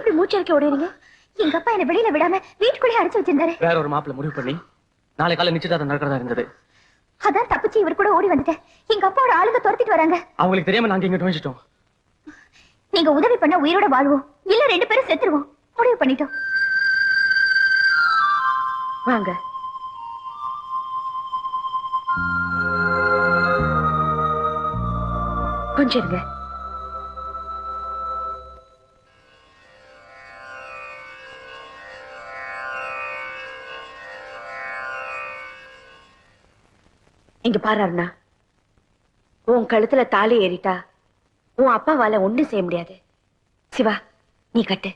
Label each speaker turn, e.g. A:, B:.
A: இப்படி மூச்சரிக்க ஓடுறீங்க? எங்க அப்பா என்ன வெளியில விடாம வீட்டுக்குள்ளே அடைச்சு வச்சிருந்தாரு.
B: வேற ஒரு மாப்பிள்ள முடிவு பண்ணி நாளை காலை நிச்சயதார்த்தம் நடக்கிறதா இருந்தது.
A: அதான் தப்பிச்சு இவர் கூட ஓடி வந்துட்டேன். எங்க அப்பாவோட ஆளுங்க துரத்திட்டு வராங்க.
B: அவங்களுக்கு தெரியாம நாங்க இங்க நுழைஞ்சிட்டோம்.
A: நீங்க உதவி பண்ண உயிரோட வாழ்வோம், இல்ல 2 பேரும் செத்துருவோம். முடிவு பண்ணிட்டோம். வாங்க. கொஞ்சம் இருங்க. இங்க பாரு அருணா, உன் கழுத்துல தாலி ஏறிட்டா உன் அப்பாவால ஒண்ணும் செய்ய முடியாது. சிவா, நீ கட்டு.